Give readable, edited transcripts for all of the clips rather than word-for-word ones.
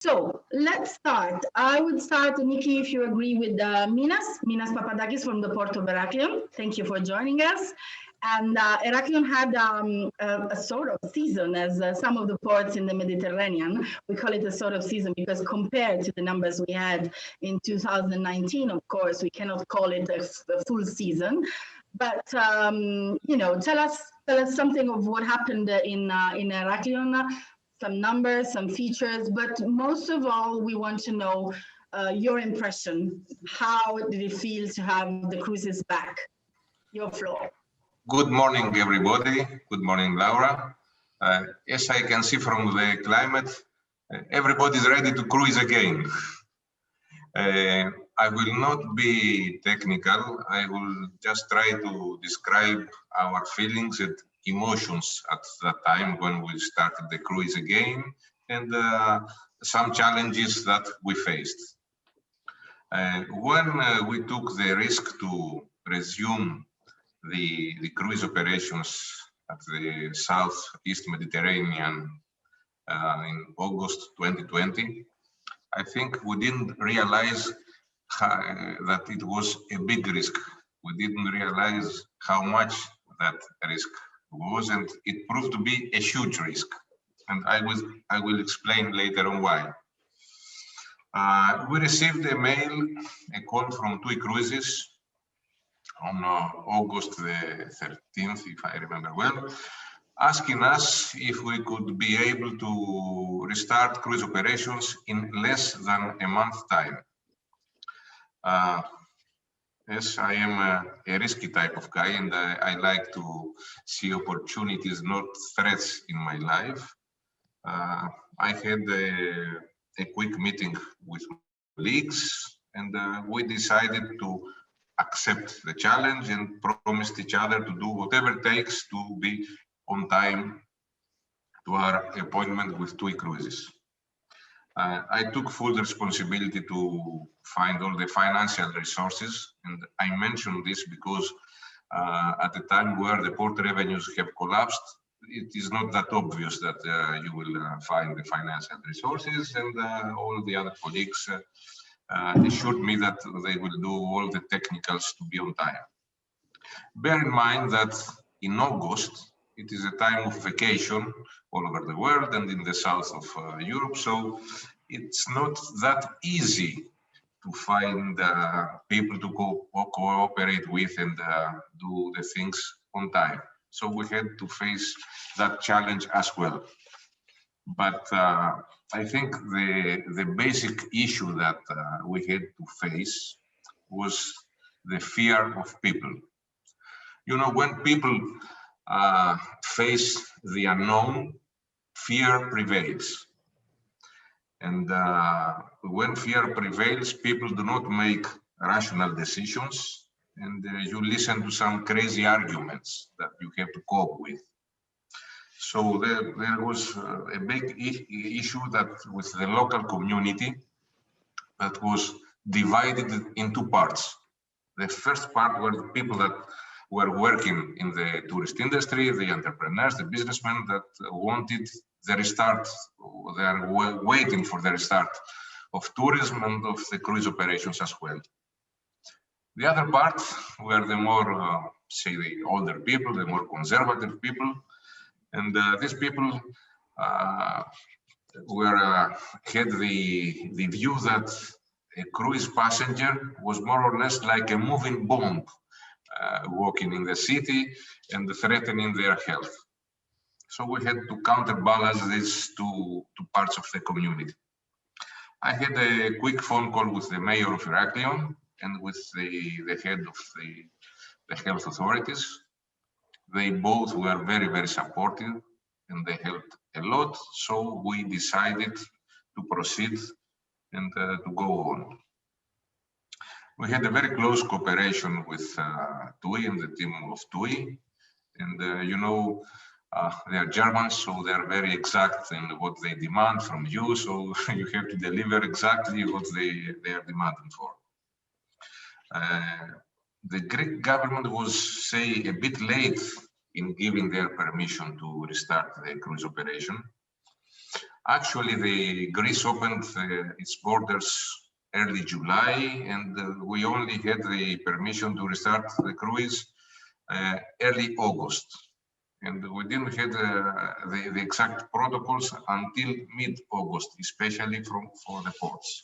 So let's start. I would start, Nicky, if you agree, with Minas Papadakis from the port of Heraklion. Thank you for joining us. And Heraklion had a sort of season, as some of the ports in the Mediterranean. We call it a sort of season because compared to the numbers we had in 2019, of course, we cannot call it a full season. But you know, tell us something of what happened in Heraklion. Some numbers, some features, but most of all, we want to know your impression. How did it feel to have the cruises back? Your floor. Good morning, everybody. Good morning, Laura. As I can see from the climate, everybody's ready to cruise again. I will not be technical. I will just try to describe our feelings and emotions at that time when we started the cruise again, and some challenges that we faced. When we took the risk to resume the cruise operations at the Southeast Mediterranean in August 2020, I think we didn't realize that it was a big risk. We didn't realize how much that risk was, and it proved to be a huge risk. And I will explain later on why. We received a call from TUI Cruises on August the 13th, if I remember well, asking us if we could be able to restart cruise operations in less than a month's time. Yes, I am a risky type of guy, and I like to see opportunities, not threats, in my life. I had a quick meeting with colleagues, and we decided to accept the challenge and promised each other to do whatever it takes to be on time to our appointment with TUI Cruises. I took full responsibility to find all the financial resources, and I mention this because at the time where the port revenues have collapsed, it is not that obvious that you will find the financial resources, and all the other colleagues assured me that they will do all the technicals to be on time. Bear in mind that in August, it is a time of vacation all over the world and in the south of Europe, so it's not that easy to find people to cooperate with and do the things on time. So we had to face that challenge as well. But I think the basic issue that we had to face was the fear of people. You know, when people face the unknown, fear prevails. And when fear prevails, people do not make rational decisions, and you listen to some crazy arguments that you have to cope with. So there was a big issue that with the local community that was divided in two parts. The first part were the people that were working in the tourist industry, the entrepreneurs, the businessmen that wanted the restart. They are waiting for the restart of tourism and of the cruise operations as well. The other part were the more, say, the older people, the more conservative people, and these people had the view that a cruise passenger was more or less like a moving bomb, walking in the city and threatening their health. So we had to counterbalance these two parts of the community. I had a quick phone call with the mayor of Heraklion and with the head of the health authorities. They both were very, very supportive and they helped a lot. So we decided to proceed and to go on. We had a very close cooperation with TUI and the team of TUI. And you know, they are Germans, so they are very exact in what they demand from you. So you have to deliver exactly what they are demanding for. The Greek government was, say, a bit late in giving their permission to restart the cruise operation. Actually, the Greece opened its borders early July, and we only had the permission to restart the cruise early August. And we didn't have the exact protocols until mid-August, especially for the ports.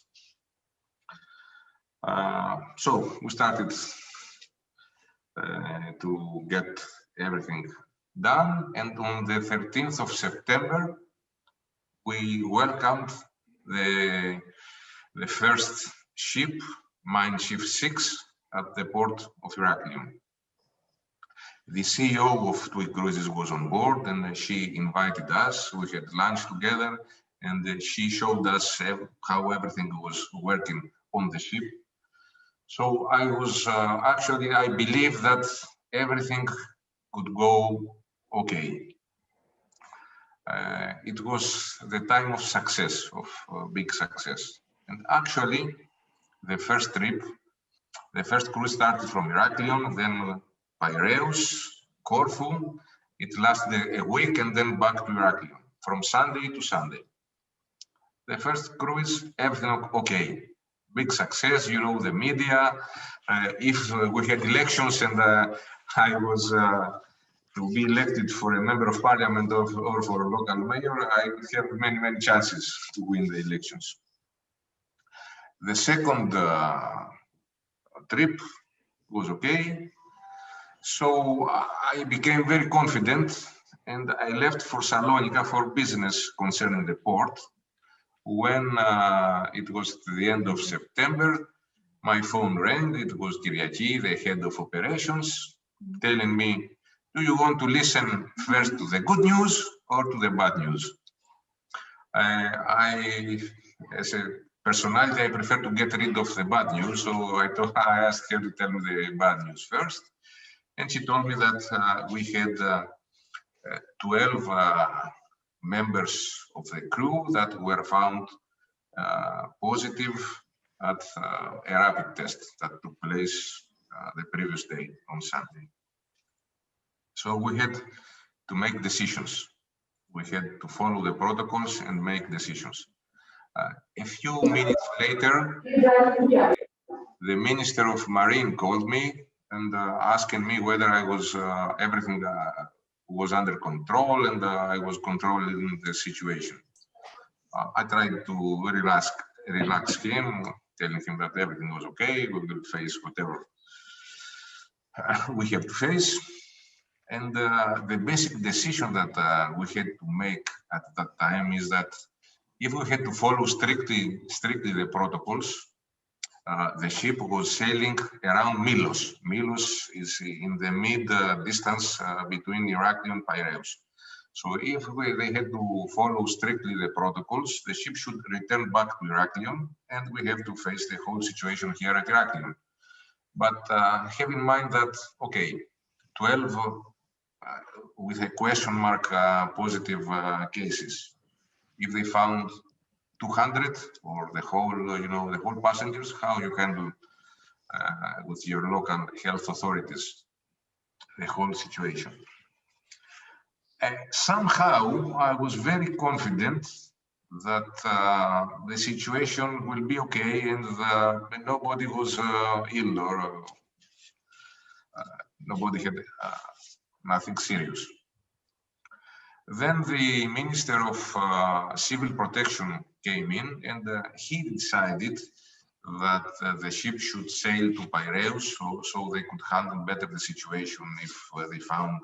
So we started to get everything done, and on the 13th of September, we welcomed the first ship, Mein Schiff 6, at the port of Heraklion. The CEO of TUI Cruises was on board, and she invited us. We had lunch together, and she showed us how everything was working on the ship. So I was actually, I believe that everything could go okay. It was the time of success, of big success. And actually, the first trip, the first cruise started from Heraklion, then Piraeus, Corfu. It lasted a week and then back to Heraklion, from Sunday to Sunday. The first cruise, everything okay. Big success, you know, the media. If we had elections and I was to be elected for a member of parliament or for a local mayor, I would have many, many chances to win the elections. The second trip was okay. So I became very confident and I left for Salonika for business concerning the port. When it was the end of September, my phone rang. It was Kyriaki, the head of operations, telling me, do you want to listen first to the good news or to the bad news? As a personality, I prefer to get rid of the bad news. So I asked her to tell me the bad news first. And she told me that we had 12 members of the crew that were found positive at a rapid test that took place the previous day on Sunday. So we had to make decisions. We had to follow the protocols and make decisions. A few minutes later, the Minister of Marine called me and asking me whether I was everything was under control and I was controlling the situation. I tried to relax him, telling him that everything was okay, we will face whatever we have to face. And the basic decision that we had to make at that time is that if we had to follow strictly the protocols, the ship was sailing around Milos. Milos is in the mid distance between Heraklion and Piraeus. So if they had to follow strictly the protocols, the ship should return back to Heraklion, and we have to face the whole situation here at Heraklion. But have in mind that, okay, 12 with a question mark positive cases. If they found 200 or the whole, the whole passengers, how you handle with your local health authorities the whole situation. Somehow I was very confident that the situation will be okay and nobody was ill or nobody had nothing serious. Then the Minister of Civil Protection came in and he decided that the ship should sail to Piraeus so they could handle better the situation if they found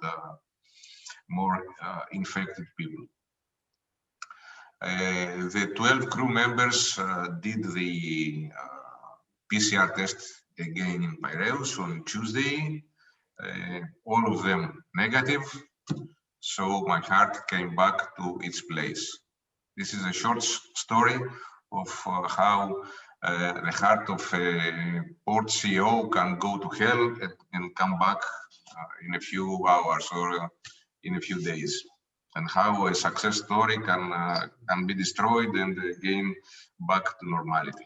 more infected people. The 12 crew members did the PCR test again in Piraeus on Tuesday, all of them negative. So my heart came back to its place. This is a short story of how the heart of a port CEO can go to hell and come back in a few hours or in a few days, and how a success story can be destroyed and gain back to normality.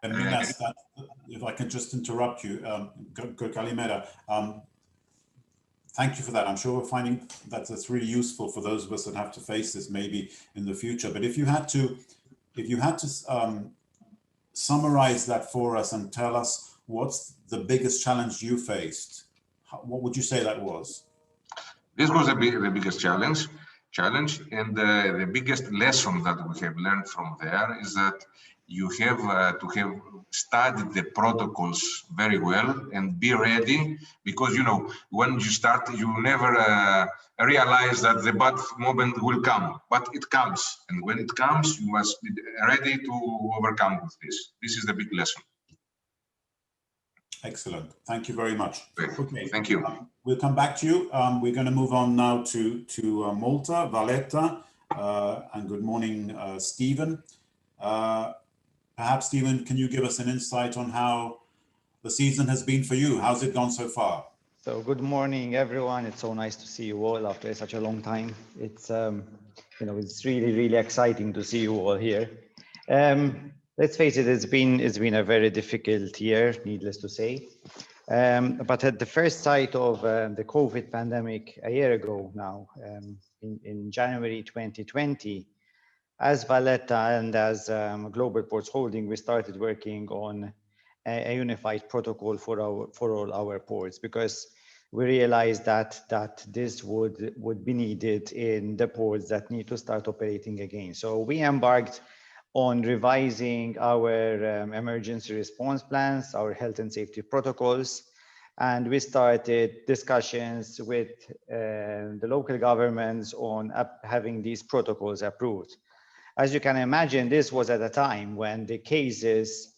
And Minas, if I can just interrupt you, Kalimera, Thank you for that. I'm sure we're finding that that's really useful for those of us that have to face this maybe in the future. But if you had to summarize that for us and tell us what's the biggest challenge you faced, what would you say that was? This was the biggest challenge, and the biggest lesson that we have learned from there is that you have to have studied the protocols very well and be ready, because when you start, you never realize that the bad moment will come, but it comes, and when it comes, you must be ready to overcome with this. This is the big lesson. Excellent. Thank you very much. Great. Okay. Thank you. We'll come back to you. We're going to move on now to Malta, Valletta, and good morning, Stephen. Perhaps, Stephen, can you give us an insight on how the season has been for you? How's it gone so far? So good morning, everyone. It's so nice to see you all after such a long time. It's it's really exciting to see you all here. Let's face it, it's been a very difficult year, needless to say. But at the first sight of the COVID pandemic a year ago now, in January 2020, as Valletta and as Global Ports Holding, we started working on a unified protocol for all our ports, because we realized that this would be needed in the ports that need to start operating again. So we embarked on revising our emergency response plans, our health and safety protocols, and we started discussions with the local governments on having these protocols approved. As you can imagine, this was at a time when the cases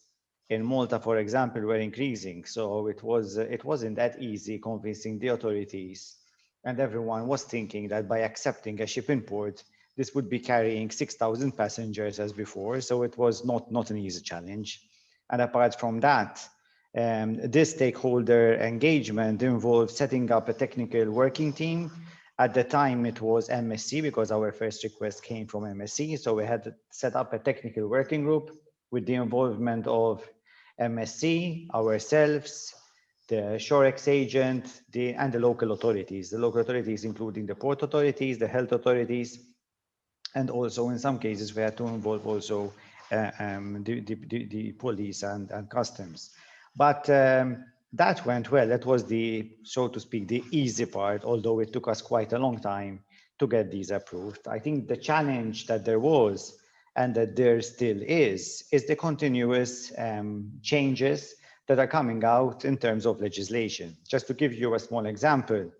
in Malta, for example, were increasing. So it wasn't that easy convincing the authorities, and everyone was thinking that by accepting a ship in port, this would be carrying 6,000 passengers as before. So it was not an easy challenge. And apart from that, this stakeholder engagement involved setting up a technical working team. At the time, it was MSC, because our first request came from MSC. So we had to set up a technical working group with the involvement of MSC, ourselves, the Shorex agent, and the local authorities. The local authorities, including the port authorities, the health authorities, and also in some cases we had to involve also the police and customs. But that went well. That was so to speak, the easy part, although it took us quite a long time to get these approved. I think the challenge that there was, and that there still is the continuous changes that are coming out in terms of legislation. Just to give you a small example,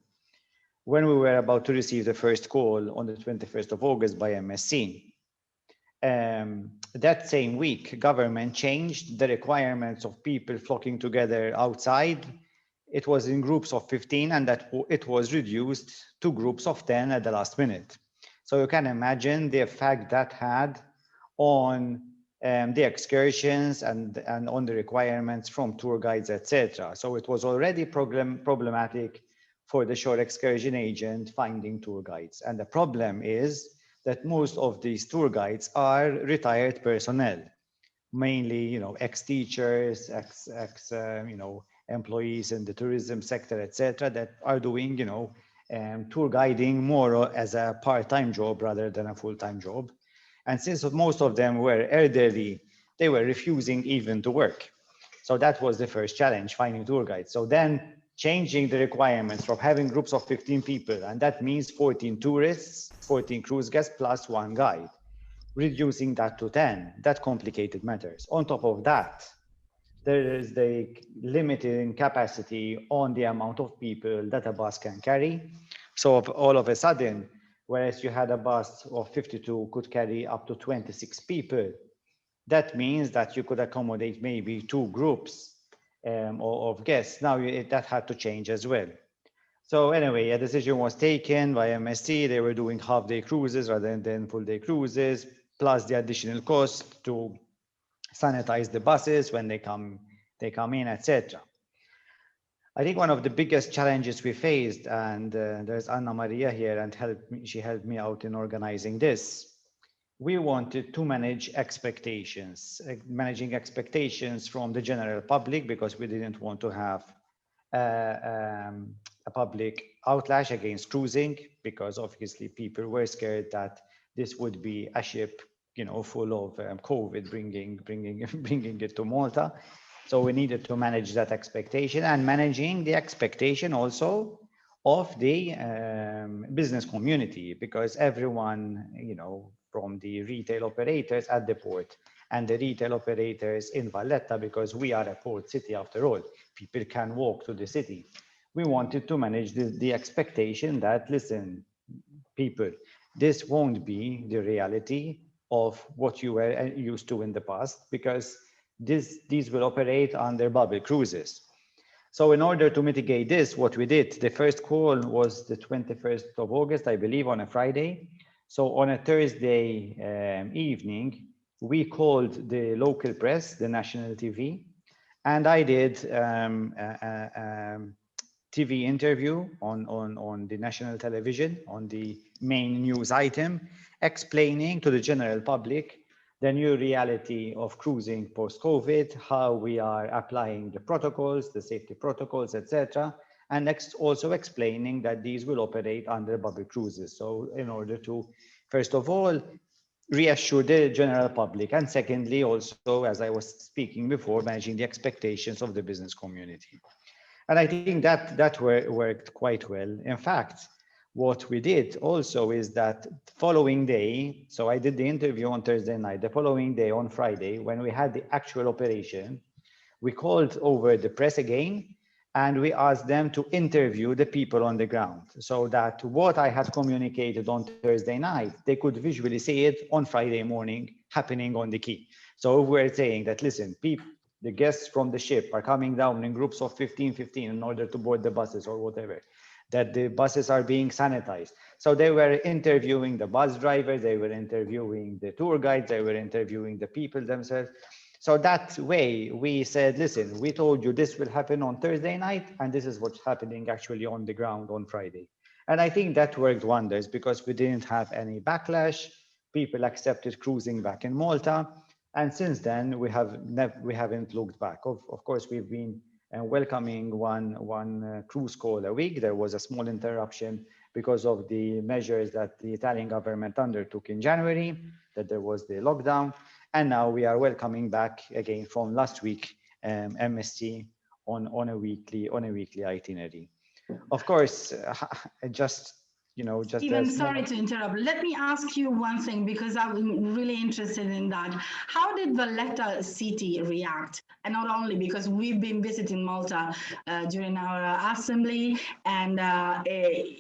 when we were about to receive the first call on the 21st of August by MSC, that same week, government changed the requirements of people flocking together outside. It was in groups of 15, and that it was reduced to groups of 10 at the last minute. So you can imagine the effect that had on the excursions and on the requirements from tour guides, etc. So it was already problematic for the shore excursion agent finding tour guides. And the problem is that most of these tour guides are retired personnel, mainly, ex-teachers, employees in the tourism sector, etc., that are doing, tour guiding more as a part-time job rather than a full-time job. And since most of them were elderly, they were refusing even to work. So that was the first challenge, finding tour guides. So then changing the requirements from having groups of 15 people, and that means 14 tourists, 14 cruise guests plus one guide, reducing that to 10, that complicated matters. On top of that, there is the limiting capacity on the amount of people that a bus can carry. So all of a sudden, whereas you had a bus of 52 could carry up to 26 people, that means that you could accommodate maybe 2 groups of guests. Now that had to change as well. So anyway, a decision was taken by MSC. They were doing half-day cruises rather than full-day cruises, plus the additional cost to sanitize the buses when they come in, etc. I think one of the biggest challenges we faced, and there's Anna Maria here, and she helped me out in organizing this. We wanted to manage expectations, managing expectations from the general public, because we didn't want to have a public outlash against cruising, because obviously people were scared that this would be a ship, full of COVID, bringing it to Malta. So we needed to manage that expectation, and managing the expectation also of the business community, because everyone, from the retail operators at the port and the retail operators in Valletta, because we are a port city after all, people can walk to the city. We wanted to manage the expectation that, listen, people, this won't be the reality of what you were used to in the past, because these will operate under bubble cruises. So in order to mitigate this, what we did, the first call was the 21st of August, I believe, on a Friday. So on a Thursday evening, we called the local press, the national TV, and I did TV interview on the national television, on the main news item, explaining to the general public the new reality of cruising post-COVID, how we are applying the protocols, the safety protocols, etc. And next, also explaining that these will operate under bubble cruises. So in order to, first of all, reassure the general public, and secondly, also, as I was speaking before, managing the expectations of the business community. And I think that worked quite well. In fact, what we did also is that following day, so I did the interview on Thursday night, the following day on Friday, when we had the actual operation, we called over the press again, and we asked them to interview the people on the ground, so that what I had communicated on Thursday night, they could visually see it on Friday morning happening on the quay. So we're saying that, listen, people, the guests from the ship are coming down in groups of 15 in order to board the buses or whatever, that the buses are being sanitized. So they were interviewing the bus drivers, they were interviewing the tour guides, they were interviewing the people themselves. So that way we said, listen, we told you this will happen on Thursday night, and this is what's happening actually on the ground on Friday. And I think that worked wonders, because we didn't have any backlash. People accepted cruising back in Malta. And since then, we haven't looked back. Of course, we've been welcoming one cruise call a week. There was a small interruption because of the measures that the Italian government undertook in January, that there was the lockdown. And now we are welcoming back again from last week MSC on a weekly itinerary. Of course, just Stephen, sorry to interrupt. Let me ask you one thing, because I'm really interested in that. How did Valletta city react? And not only because we've been visiting Malta during our assembly, and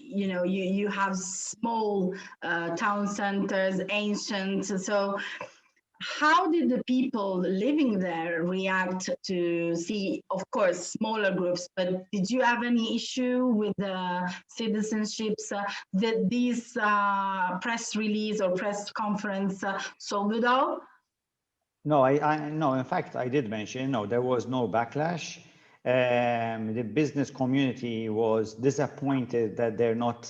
you have small town centers, ancient. So how did the people living there react to see, of course, smaller groups, but did you have any issue with the citizenships that these press release or press conference solved it all? No, no, in fact, I did mention, no, there was no backlash. The business community was disappointed that they're not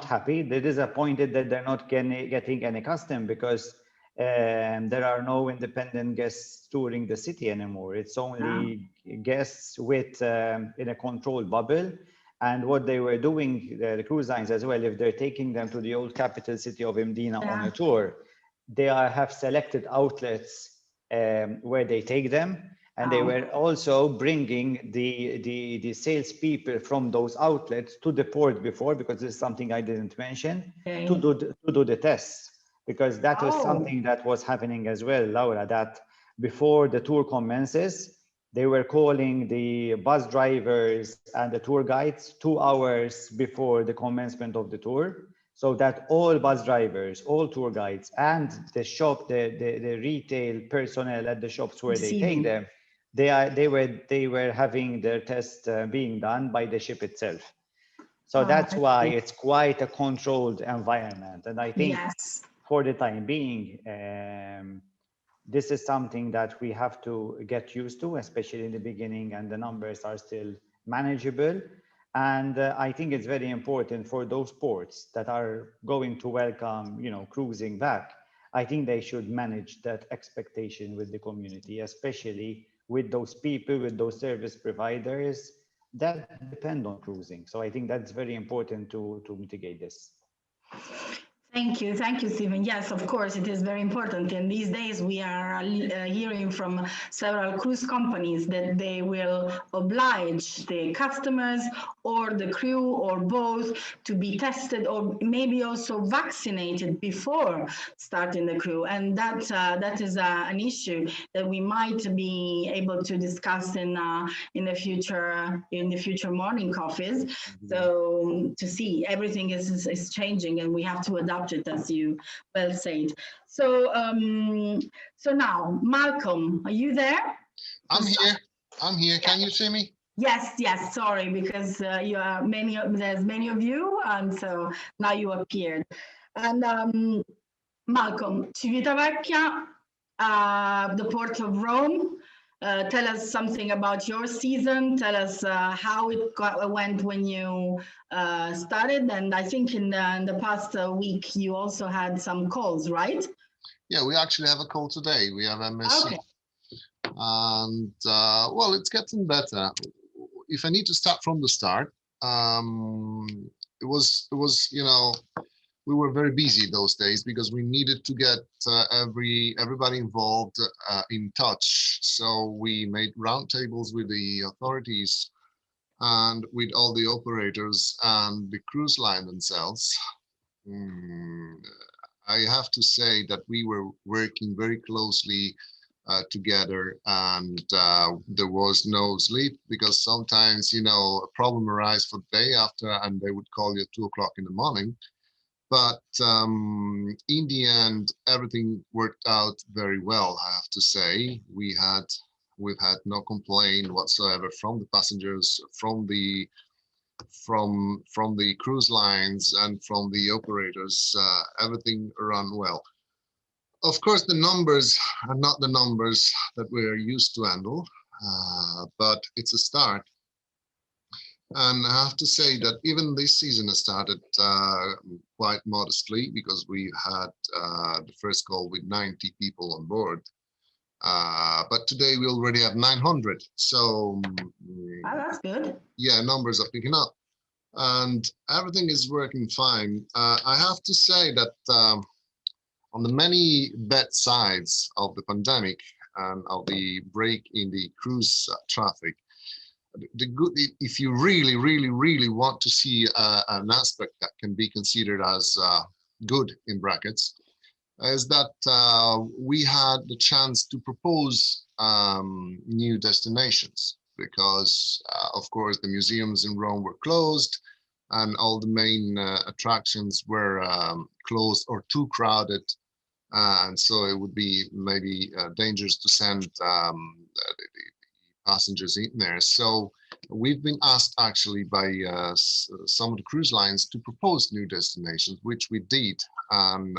happy. They're disappointed that they're not getting any custom, because there are no independent guests touring the city anymore. It's only guests with in a controlled bubble. And what they were doing, the cruise lines as well, if they're taking them to the old capital city of Mdina on a tour, they have selected outlets where they take them. And they were also bringing the salespeople from those outlets to the port before, because this is something I didn't mention, to do the tests. Because that was something that was happening as well, Laura, that before the tour commences, they were calling the bus drivers and the tour guides 2 hours before the commencement of the tour, so that all bus drivers, all tour guides, and the retail personnel at the shops where they take them, they were having their test being done by the ship itself. So that's why it's quite a controlled environment. And I think for the time being, this is something that we have to get used to, especially in the beginning, and the numbers are still manageable. And I think it's very important for those ports that are going to welcome, cruising back. I think they should manage that expectation with the community, especially with those people, with those service providers that depend on cruising. So I think that's very important to mitigate this. Thank you, Stephen. Yes, of course, it is very important. And these days we are hearing from several cruise companies that they will oblige the customers or the crew or both to be tested or maybe also vaccinated before starting the crew. And that is an issue that we might be able to discuss in the future morning coffees. So to see everything is changing and we have to adapt it, as you well said. So so now, Malcolm, are you there? I'm here. Can you see me? Yes. Sorry, because there's many of you, and so now you appeared. And Malcolm, Civitavecchia, the port of Rome. Tell us something about your season. Tell us how it went when you started. And I think in the past week, you also had some calls, right? Yeah, we actually have a call today. We have MSC. Okay. And well, it's getting better. If I need to start from the start, it was, you know, we were very busy those days because we needed to get everybody involved in touch. So we made roundtables with the authorities and with all the operators and the cruise line themselves. I have to say that we were working very closely together, and there was no sleep because sometimes, you know, a problem arises for the day after and they would call you at 2 o'clock in the morning. But in the end, everything worked out very well, I have to say. We've had no complaint whatsoever from the passengers, from the cruise lines, and from the operators. Everything ran well. Of course, the numbers are not the numbers that we're used to handle, but it's a start. And I have to say that even this season has started quite modestly because we had the first call with 90 people on board. But today we already have 900. So that's good. Yeah, numbers are picking up and everything is working fine. I have to say that on the many bad sides of the pandemic and of the break in the cruise traffic, the good, if you really want to see an aspect that can be considered as good in brackets, is that we had the chance to propose new destinations because of course the museums in Rome were closed and all the main attractions were closed or too crowded, and so it would be maybe dangerous to send passengers in there. So we've been asked actually by some of the cruise lines to propose new destinations, which we did.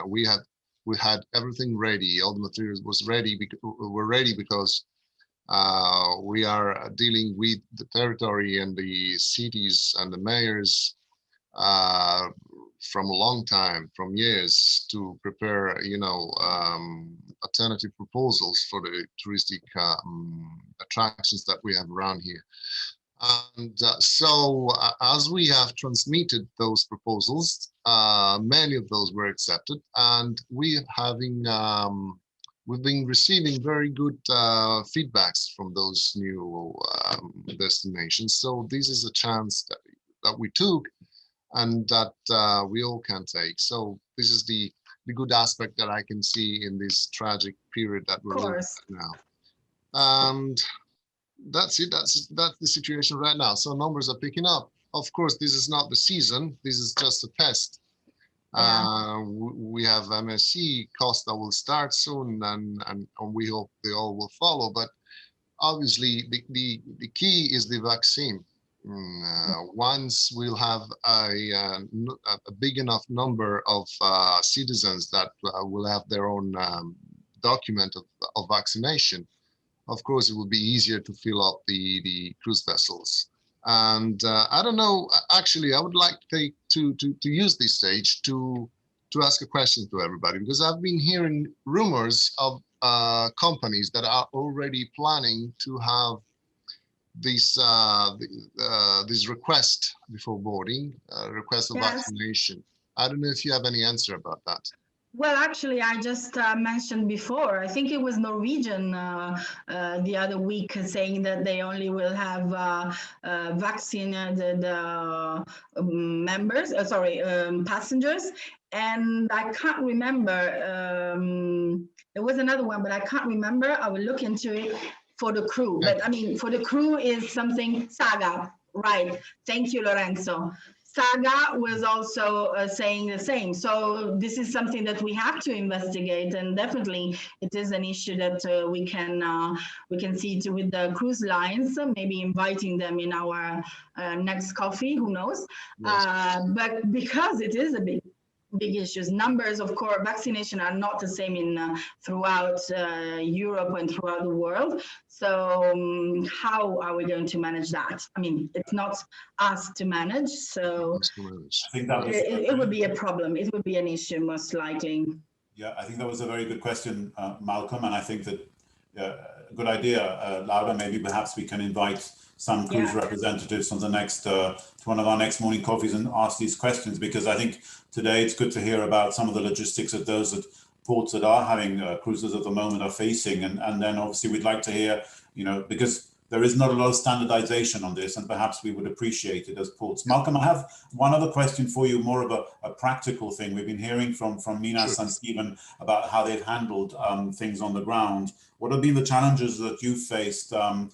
We had everything ready. All the materials were ready because we are dealing with the territory and the cities and the mayors from a long time, from years, to prepare, you know, alternative proposals for the touristic attractions that we have around here. And so as we have transmitted those proposals, many of those were accepted, and we've been receiving very good feedbacks from those new destinations. So this is a chance that we took and that we all can take. So this is the good aspect that I can see in this tragic period that we're in now. And that's it. That's the situation right now. So numbers are picking up. Of course, this is not the season. This is just a test. Yeah. We have MSC costs that will start soon, and we hope they all will follow. But obviously, the key is the vaccine. Once we'll have a big enough number of citizens that will have their own document of vaccination, of course, it will be easier to fill up the cruise vessels. And I don't know, actually, I would like to use this stage to ask a question to everybody, because I've been hearing rumors of companies that are already planning to have this request before boarding, request of Yes. vaccination. I don't know if you have any answer about that. Well, actually, I just mentioned before, I think it was Norwegian the other week saying that they only will have vaccinated passengers. And I can't remember, there was another one, but I can't remember. I will look into it for the crew. But I mean, for the crew is something Saga, right? Thank you, Lorenzo. Saga was also saying the same. So this is something that we have to investigate, and definitely it is an issue that we can see to with the cruise lines, maybe inviting them in our next coffee, who knows? Yes. But because it is a big issues. Numbers, of course, vaccination are not the same in throughout Europe and throughout the world. So how are we going to manage that? I mean, it's not us to manage. So I think that was it would be a problem. It would be an issue, most likely. Yeah, I think that was a very good question, Malcolm. And I think that a good idea, Laura, maybe perhaps we can invite some cruise representatives on the next to one of our next morning coffees and ask these questions, because I think today it's good to hear about some of the logistics that those ports that are having cruises at the moment are facing, and then obviously we'd like to hear, because there is not a lot of standardization on this, and perhaps we would appreciate it as ports. Malcolm, I have one other question for you, more of a practical thing. We've been hearing from Minas and Stephen about how they've handled things on the ground. What have been the challenges that you've faced in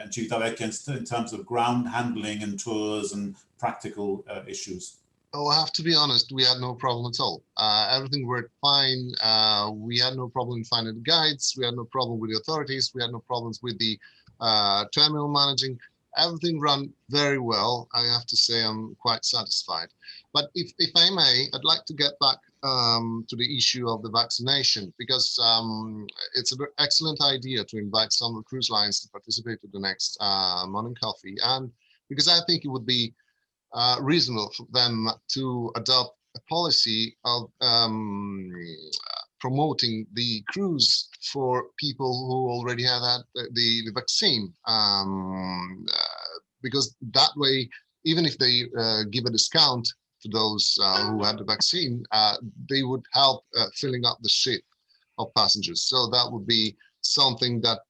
Civitavecchia in terms of ground handling and tours and practical issues? Oh, I have to be honest, we had no problem at all. Everything worked fine. We had no problem finding guides. We had no problem with the authorities. We had no problems with the terminal managing. Everything ran very well. I have to say I'm quite satisfied. But if I may, I'd like to get back to the issue of the vaccination, because it's an excellent idea to invite some of the cruise lines to participate in the next morning coffee, and because I think it would be reasonable for them to adopt a policy of promoting the cruise for people who already have had the vaccine, because that way, even if they give a discount to those who had the vaccine, they would help filling up the ship of passengers. So that would be something that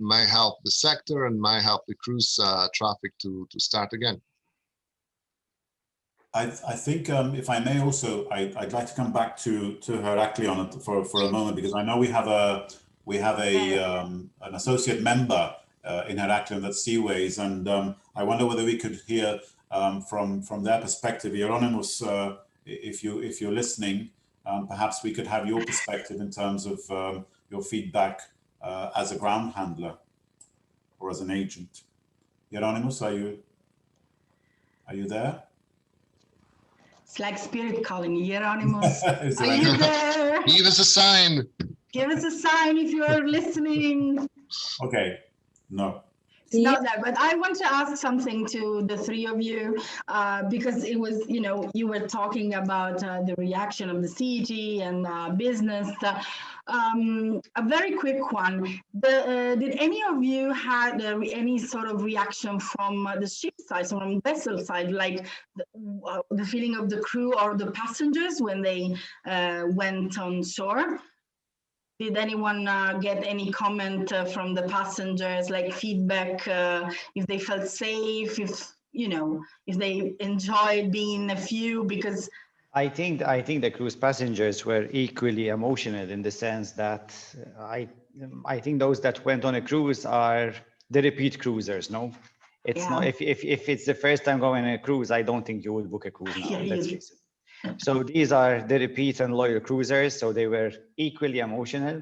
may help the sector and may help the cruise traffic to start again. I think, if I may also, I'd like to come back to Heraklion for a moment, because I know we have an associate member in Heraklion, that's Seaways, and I wonder whether we could hear from their perspective. Hieronymus, if you're listening, perhaps we could have your perspective in terms of your feedback as a ground handler or as an agent. Hieronymus, are you there? It's like spirit calling. Hieronymus, are Right. you there? Give us a sign. Give us a sign if you are listening. Okay, no. It's not that, but I want to ask something to the three of you, because it was, you were talking about the reaction of the city and business. A very quick one. Did any of you had any sort of reaction from the ship side, so from vessel side, like the feeling of the crew or the passengers when they went on shore? Did anyone get any comment from the passengers, like feedback, if they felt safe, if they enjoyed being a few? Because I think the cruise passengers were equally emotional, in the sense that I think those that went on a cruise are the repeat cruisers. No, it's not. If it's the first time going on a cruise, I don't think you would book a cruise now. Let's face it. So these are the repeat and loyal cruisers. So they were equally emotional.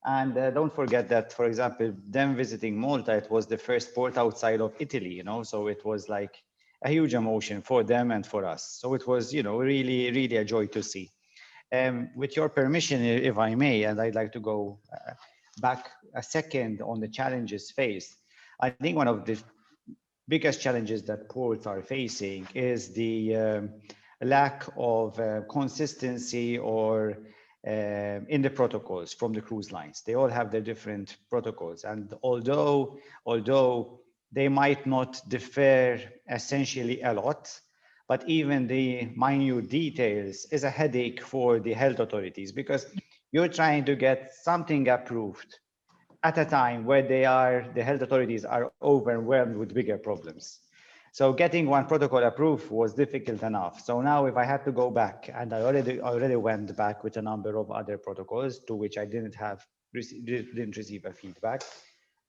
And don't forget that, for example, them visiting Malta, it was the first port outside of Italy, so it was like a huge emotion for them and for us. So it was, really, really a joy to see. With your permission, if I may, and I'd like to go back a second on the challenges faced. I think one of the biggest challenges that ports are facing is the lack of consistency or in the protocols from the cruise lines. They all have their different protocols, and although they might not differ essentially a lot, but even the minute details is a headache for the health authorities, because you're trying to get something approved at a time where the health authorities are overwhelmed with bigger problems. So getting one protocol approved was difficult enough. So now if I had to go back, and I already went back with a number of other protocols to which I didn't receive a feedback.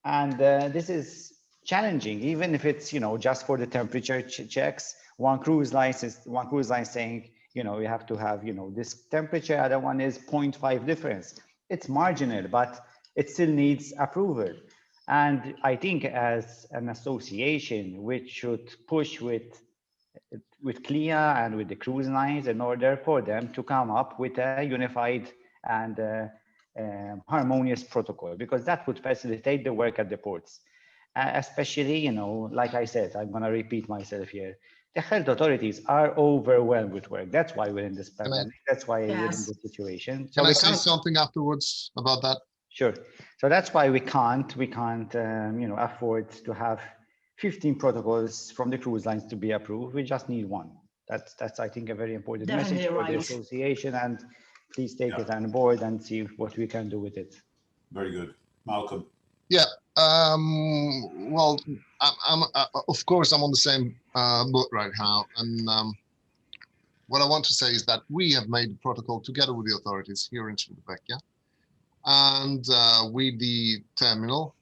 And this is challenging, even if it's, just for the temperature checks. One cruise line saying, you have to have, this temperature, other one is 0.5 difference. It's marginal, but it still needs approval. And I think as an association, which should push with CLIA and with the cruise lines in order for them to come up with a unified and harmonious protocol, because that would facilitate the work at the ports. Especially, like I said, I'm going to repeat myself here. The health authorities are overwhelmed with work. That's why we're in this pandemic. That's why we're in this situation. Can I say something afterwards about that? Sure. So that's why we can't afford to have 15 protocols from the cruise lines to be approved. We just need one. That's I think a very important message for the association, and please take it on board and see what we can do with it. Very good. Malcolm. Yeah. Well, I'm of course I'm on the same boat right now, and what I want to say is that we have made the protocol together with the authorities here in Civitavecchia, and with the terminal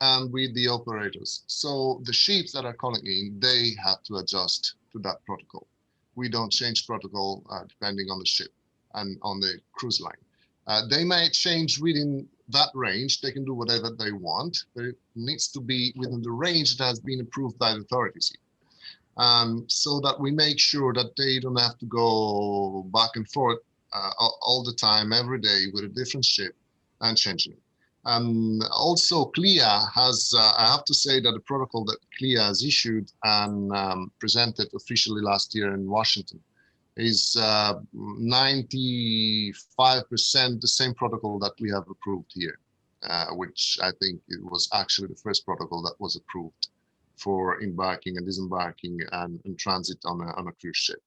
and with the operators. So the ships that are calling in, they have to adjust to that protocol. We don't change protocol depending on the ship and on the cruise line. They may change within that range. They can do whatever they want, but it needs to be within the range that has been approved by the authorities here. So that we make sure that they don't have to go back and forth all the time, every day with a different ship and changing it. Also, CLIA has, I have to say that the protocol that CLIA has issued and presented officially last year in Washington is 95% the same protocol that we have approved here, which I think it was actually the first protocol that was approved for embarking and disembarking and transit on a cruise ship.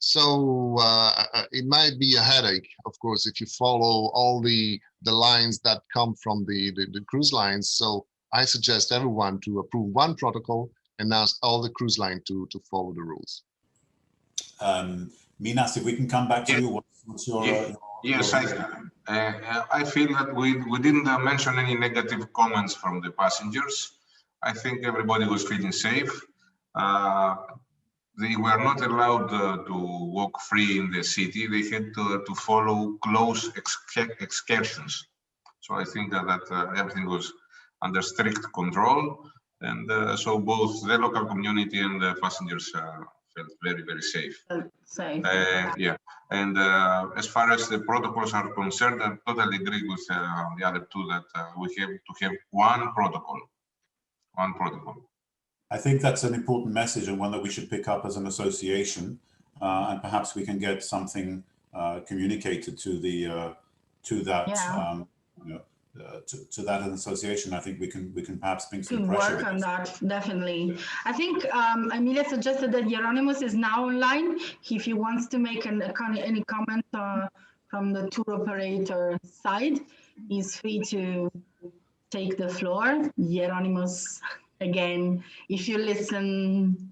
So it might be a headache, of course, if you follow all the lines that come from the cruise lines. So I suggest everyone to approve one protocol and ask all the cruise line to follow the rules. Minas, if we can come back to you, what's your... Yes, I feel that we didn't mention any negative comments from the passengers. I think everybody was feeling safe. They were not allowed to walk free in the city. They had to follow close excursions. So I think that everything was under strict control. And so both the local community and the passengers felt very, very safe. Yeah. And as far as the protocols are concerned, I totally agree with the other two that we have to have one protocol. One protocol. I think that's an important message, and one that we should pick up as an association, and perhaps we can get something communicated to that to that association. I think we can perhaps bring some pressure. Work on that, definitely. I think Emilia suggested that Hieronymus is now online. If he wants to make any comment from the tour operator side, he's free to take the floor. Hieronymus. Again, if you listen.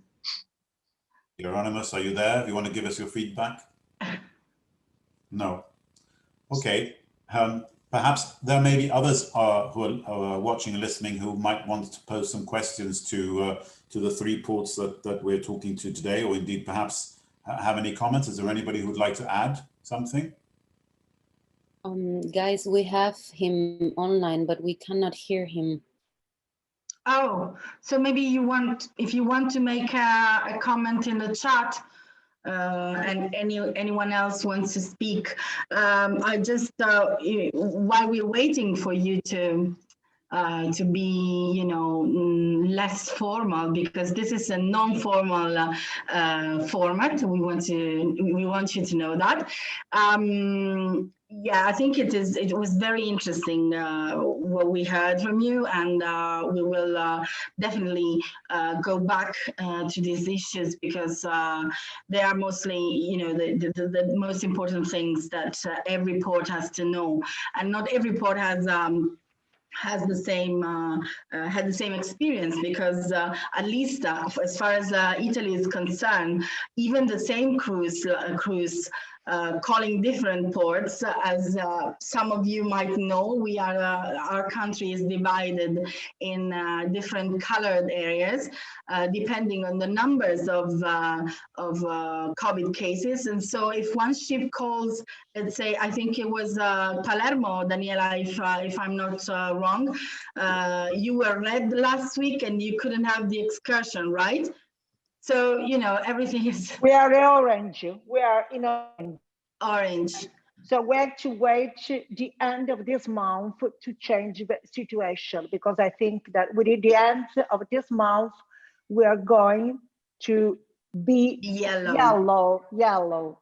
Hieronymus, are you there? Do you want to give us your feedback? No. Okay. Perhaps there may be others who are watching and listening who might want to pose some questions to the three ports that we're talking to today, or indeed perhaps have any comments. Is there anybody who would like to add something? Guys, we have him online, but we cannot hear him. Oh, so maybe if you want to make a comment in the chat, and anyone else wants to speak, I just while we're waiting for you to be, less formal, because this is a non-formal format. We want you to know that. Yeah, I think it is. It was very interesting what we heard from you, and we will definitely go back to these issues because they are mostly, you know, the most important things that every port has to know, and not every port has the same had the same experience because at least as far as Italy is concerned, even the same cruise calling different ports, as some of you might know, we are our country is divided in different colored areas depending on the numbers of COVID cases. And so if one ship calls, let's say, I think it was Palermo, Daniela, if I'm not wrong, you were red last week and you couldn't have the excursion, right? So, you know, everything is... We are orange. We are in orange. Orange. So we have to wait the end of this month to change the situation, because I think that within the end of this month, we are going to be yellow.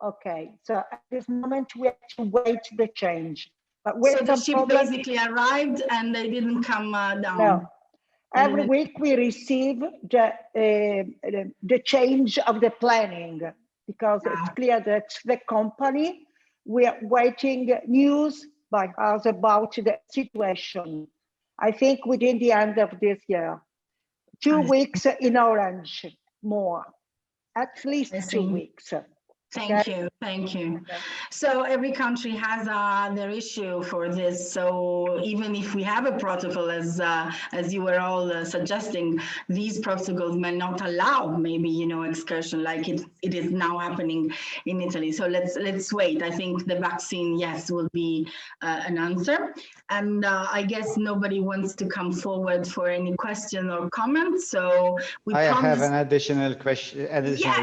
Okay. So at this moment, we have to wait the change. But so the ship basically arrived and they didn't come down? No. Every week we receive the change of the planning, because it's clear that the company, we are waiting news by us about the situation. I think within the end of this year, 2 weeks in orange more, at least 2 weeks. Thank you. Okay. So every country has their issue for this. So even if we have a protocol, as you were all suggesting, these protocols may not allow maybe, you know, excursion like it is now happening in Italy. So let's wait. I think the vaccine, yes, will be an answer. And I guess nobody wants to come forward for any question or comment. So I have an additional question,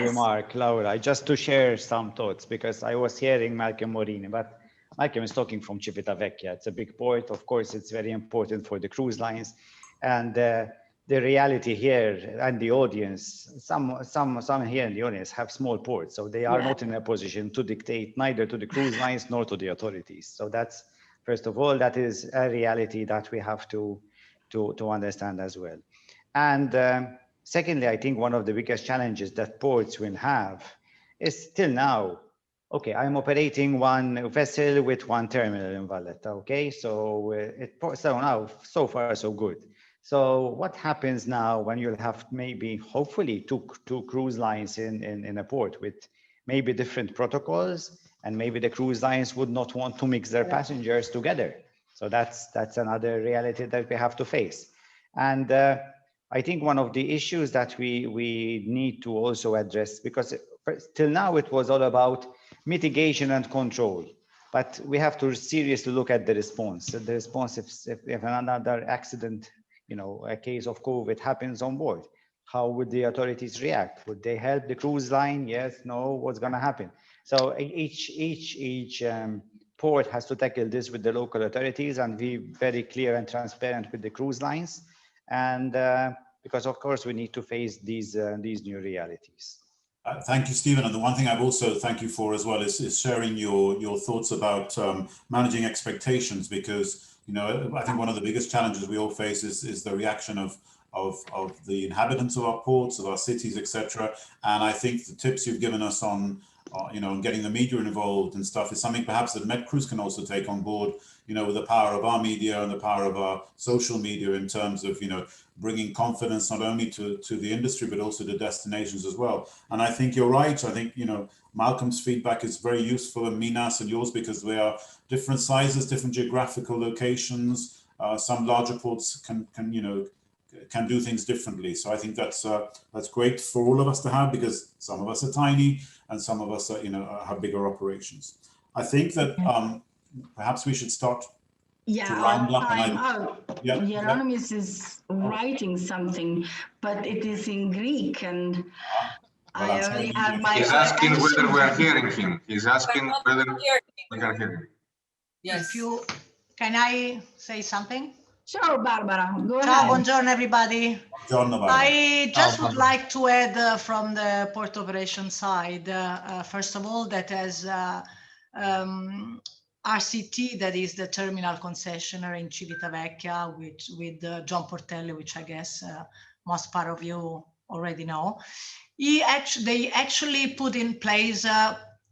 remark, Laura, just to share some thoughts, because I was hearing Malcolm Morini, but Malcolm is talking from Civitavecchia. It's a big port. Of course, it's very important for the cruise lines. And the reality here and the audience, some here in the audience have small ports. So they are not in a position to dictate neither to the cruise lines nor to the authorities. So that's, first of all, that is a reality that we have to understand as well. And secondly, I think one of the biggest challenges that ports will have is still now, okay, I'm operating one vessel with one terminal in Valletta, okay? So so far so good. So what happens now when you'll have maybe, hopefully, two cruise lines in a port with maybe different protocols, and maybe the cruise lines would not want to mix their passengers together. So that's another reality that we have to face. And I think one of the issues that we need to also address, because till now it was all about mitigation and control, but we have to seriously look at the response. The response if another accident, you know, a case of COVID happens on board, how would the authorities react? Would they help the cruise line? Yes, no, what's going to happen? So each port has to tackle this with the local authorities and be very clear and transparent with the cruise lines. And because of course we need to face these new realities. Thank you, Stephen. And the one thing I've also thank you for as well is sharing your thoughts about managing expectations, because, you know, I think one of the biggest challenges we all face is the reaction of the inhabitants of our ports, of our cities, etc. And I think the tips you've given us on you know, getting the media involved and stuff is something perhaps that MedCruise can also take on board, you know, with the power of our media and the power of our social media in terms of, you know, bringing confidence not only to the industry, but also to destinations as well. And I think you're right. I think, you know, Malcolm's feedback is very useful, and Minas and yours, because they are different sizes, different geographical locations. Some larger ports can do things differently. So I think that's great for all of us to have, because some of us are tiny and some of us are, you know, have bigger operations. I think that perhaps we should start to round up. Hieronymus is writing something, but it is in Greek, and I already have my... He's asking whether we are hearing him. He's asking whether we can hear him. Yes. Can I say something? Sure, Barbara, go ahead. Ciao, buongiorno everybody. Buongiorno, Barbara. I just would like to add from the port operation side, first of all, that as RCT, that is the terminal concessionaire in Civitavecchia, with John Portelli, which I guess most part of you already know. They actually put in place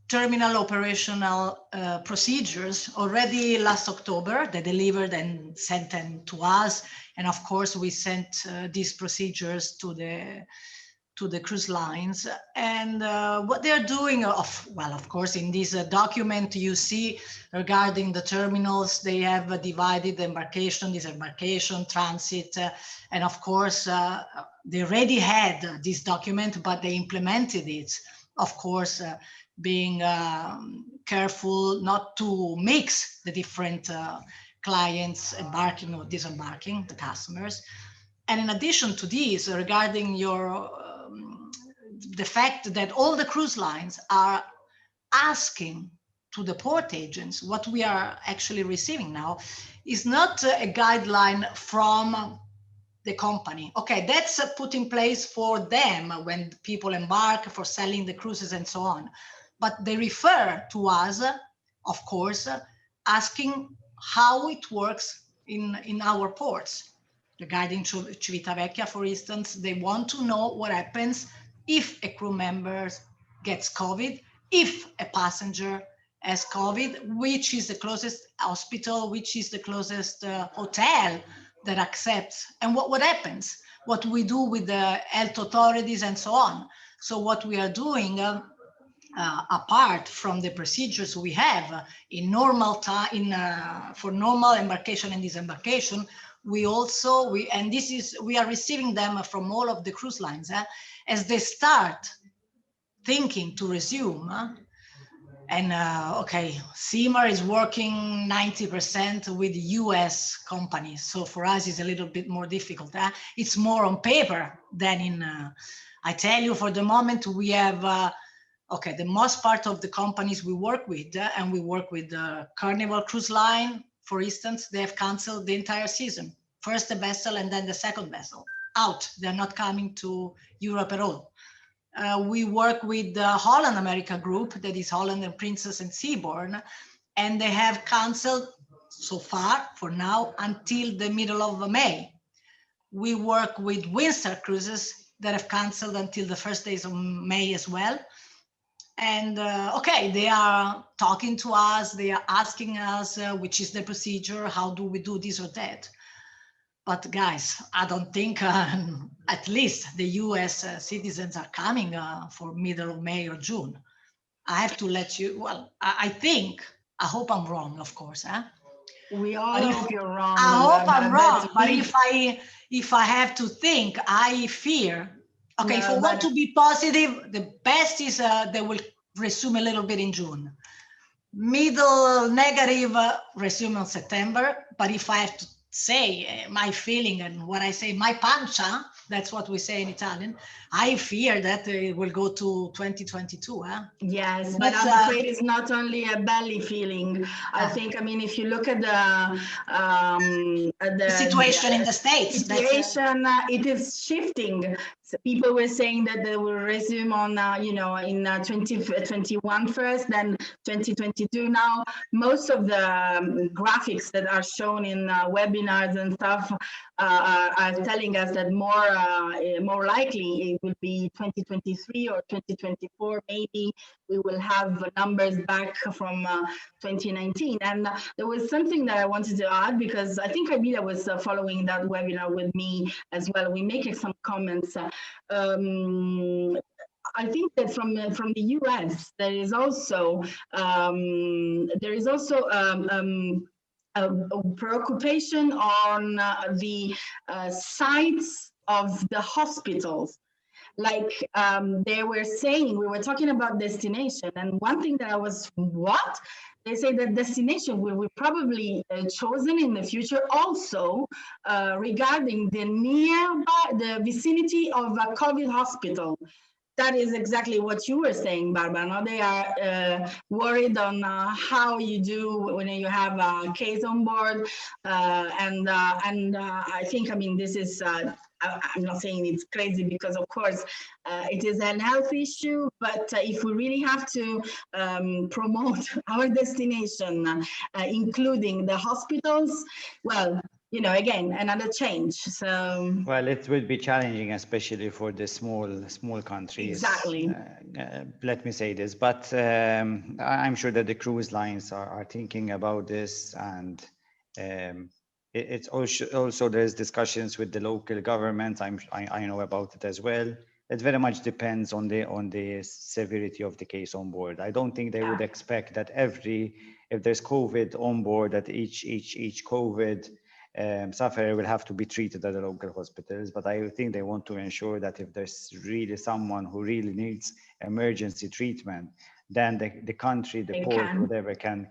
terminal operational procedures already last October. They delivered and sent them to us. And of course, we sent these procedures to the cruise lines. And what they're doing, of course, in this document you see regarding the terminals, they have divided embarkation, disembarkation, transit, and of course, they already had this document, but they implemented it, of course, being careful not to mix the different clients embarking or disembarking, the customers. And in addition to this, regarding the fact that all the cruise lines are asking to the port agents, what we are actually receiving now is not a guideline from the company. Okay, that's put in place for them when people embark, for selling the cruises and so on. But they refer to us, of course, asking how it works in our ports. Regarding Civitavecchia, for instance, they want to know what happens if a crew member gets COVID, if a passenger has COVID, which is the closest hospital, which is the closest hotel that accepts, and what happens, what we do with the health authorities and so on. So what we are doing, apart from the procedures we have in normal time, for normal embarkation and disembarkation, we are receiving them from all of the cruise lines as they start thinking to resume. Okay, CIMAR is working 90% with US companies. So for us, it's a little bit more difficult. It's more on paper than in, I tell you, for the moment, we have, okay, the most part of the companies we work with, and we work with the Carnival Cruise Line, for instance, they have canceled the entire season. First the vessel and then the second vessel out. They're not coming to Europe at all. We work with the Holland America group, that is Holland and Princess and Seabourn, and they have canceled so far, for now, until the middle of May. We work with Windsor Cruises that have canceled until the first days of May as well. And okay, they are talking to us, they are asking us which is the procedure, how do we do this or that. But guys, I don't think at least the US citizens are coming for middle of May or June. I have to let you, well, I hope I'm wrong, of course. We all hope you're wrong. I hope I'm wrong, but if I have to think, I fear, okay, if I want to be positive, the best is they will resume a little bit in June. Middle negative, resume in September. But if I have to say my feeling and what I say, my pancia, that's what we say in Italian, I fear that it will go to 2022. Yes, but I'm afraid it's not only a belly feeling. I think, I mean, if you look at the situation in the States, situation, it is shifting. So people were saying that they will resume on, in 2021 first, then 2022. Now, most of the graphics that are shown in webinars and stuff are telling us that more likely it will be 2023 or 2024. Maybe we will have numbers back from 2019. And there was something that I wanted to add, because I think Abida was following that webinar with me as well. We make some comments. I think that from the US, there is also a preoccupation on the sites of the hospitals. Like they were saying, we were talking about destination, and one thing that I was, what? They say that destination will be probably chosen in the future also regarding the vicinity of a COVID hospital. That is exactly what you were saying, Barbara. No? They are worried on how you do when you have a case on board, and I think, I mean, this is I'm not saying it's crazy because, of course, it is an health issue, but if we really have to promote our destination, including the hospitals, well, you know, again, another change. So well, it will be challenging, especially for the small countries. Exactly. Let me say this, but I'm sure that the cruise lines are thinking about this, and it's also there's discussions with the local governments. I know about it as well. It very much depends on the severity of the case on board. I don't think they would expect that if there's COVID on board, that each COVID sufferer will have to be treated at the local hospitals. But I think they want to ensure that if there's really someone who really needs emergency treatment, then the country, the port, whatever, can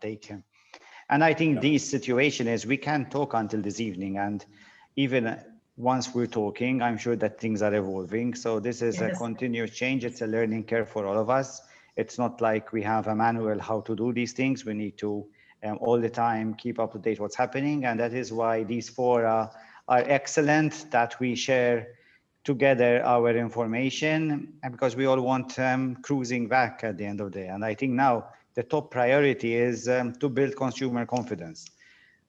take him. And I think this situation is, we can't talk until this evening, and even once we're talking, I'm sure that things are evolving. So this is a continuous change. It's a learning curve for all of us. It's not like we have a manual how to do these things. We need to all the time keep up to date what's happening. And that is why these fora are excellent, that we share together our information, and because we all want cruising back at the end of the day. And I think now the top priority is to build consumer confidence.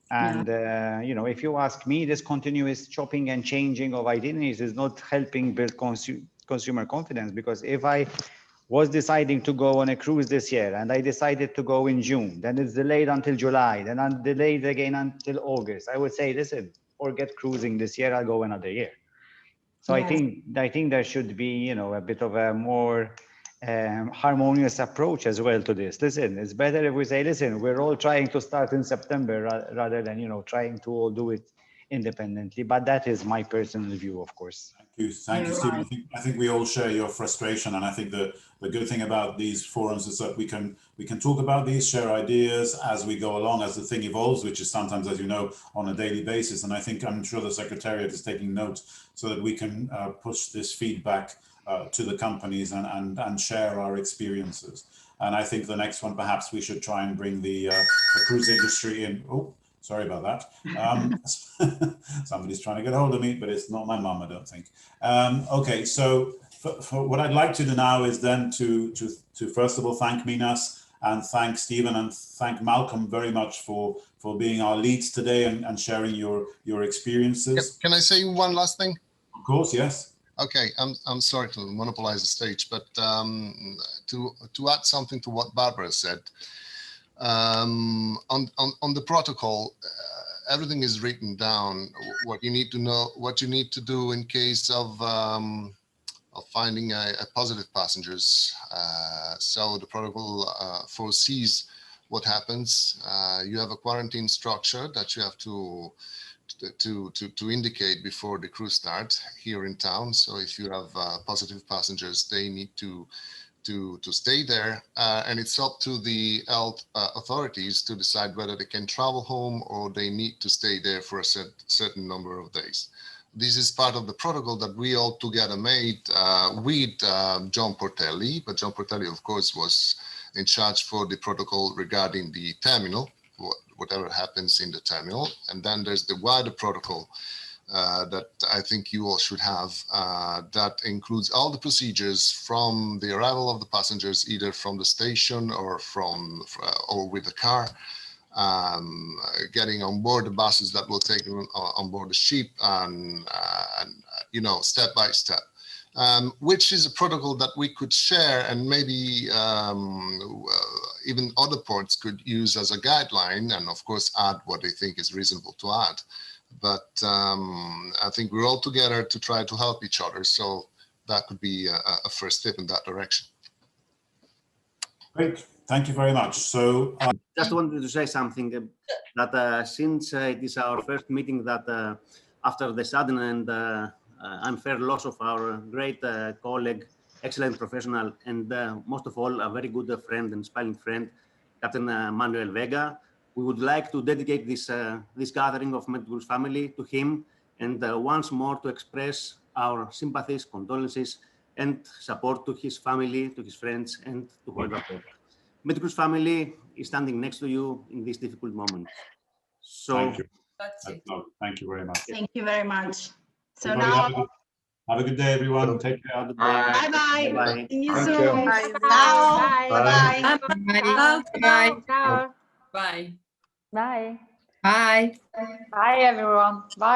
And, you know, if you ask me, this continuous chopping and changing of itineraries is not helping build consumer confidence, because if I was deciding to go on a cruise this year and I decided to go in June, then it's delayed until July, then I'm delayed again until August, I would say, listen, forget cruising this year, I'll go another year. So I think there should be, you know, a bit of a more harmonious approach as well to this. Listen, it's better if we say, listen, we're all trying to start in September rather than, you know, trying to all do it independently. But that is my personal view, of course. Thank you, Stephen. I think we all share your frustration, and I think the good thing about these forums is that we can talk about these, share ideas as we go along, as the thing evolves, which is sometimes, as you know, on a daily basis. And I'm sure the Secretariat is taking note so that we can push this feedback to the companies and share our experiences. And I think the next one, perhaps we should try and bring the cruise industry in. Oh, sorry about that. Somebody's trying to get hold of me, but it's not my mum, I don't think. Okay, so for what I'd like to do now is then to first of all thank Minas and thank Stephen and thank Malcolm very much for being our leads today and sharing your experiences. Can I say one last thing? Of course, yes. Okay, I'm sorry to monopolize the stage, but to add something to what Barbara said, on the protocol, everything is written down. What you need to know, what you need to do in case of finding a positive passengers. So the protocol foresees what happens. You have a quarantine structure that you have to indicate before the cruise start here in town. So if you have positive passengers, they need to stay there, and it's up to the health authorities to decide whether they can travel home or they need to stay there for a certain number of days. This is part of the protocol that we all together made with John Portelli, but John Portelli, of course, was in charge for the protocol regarding the terminal, whatever happens in the terminal. And then there's the wider protocol that I think you all should have, that includes all the procedures from the arrival of the passengers, either from the station or or with the car, getting on board the buses that will take them on board the ship, and you know, step by step, which is a protocol that we could share, and maybe even other ports could use as a guideline, and of course add what they think is reasonable to add. But I think we're all together to try to help each other. So that could be a first step in that direction. Great, thank you very much. So just wanted to say something that since it is our first meeting, that after the sudden and unfair loss of our great colleague, excellent professional, and most of all, a very good friend and sparring friend, Captain Manuel Vega, we would like to dedicate this gathering of Medicus family to him, and once more to express our sympathies, condolences, and support to his family, to his friends, and to all the port. Medicus family is standing next to you in this difficult moment. So thank you. Thank you very much. Thank you very much. So Everybody now, have a good day, everyone. Take care. bye bye. Bye. See you Thank soon. you. Bye. Ciao. Bye. Bye-bye. Ciao. Bye. Ciao. Bye. Bye. Bye. Bye, everyone. Bye.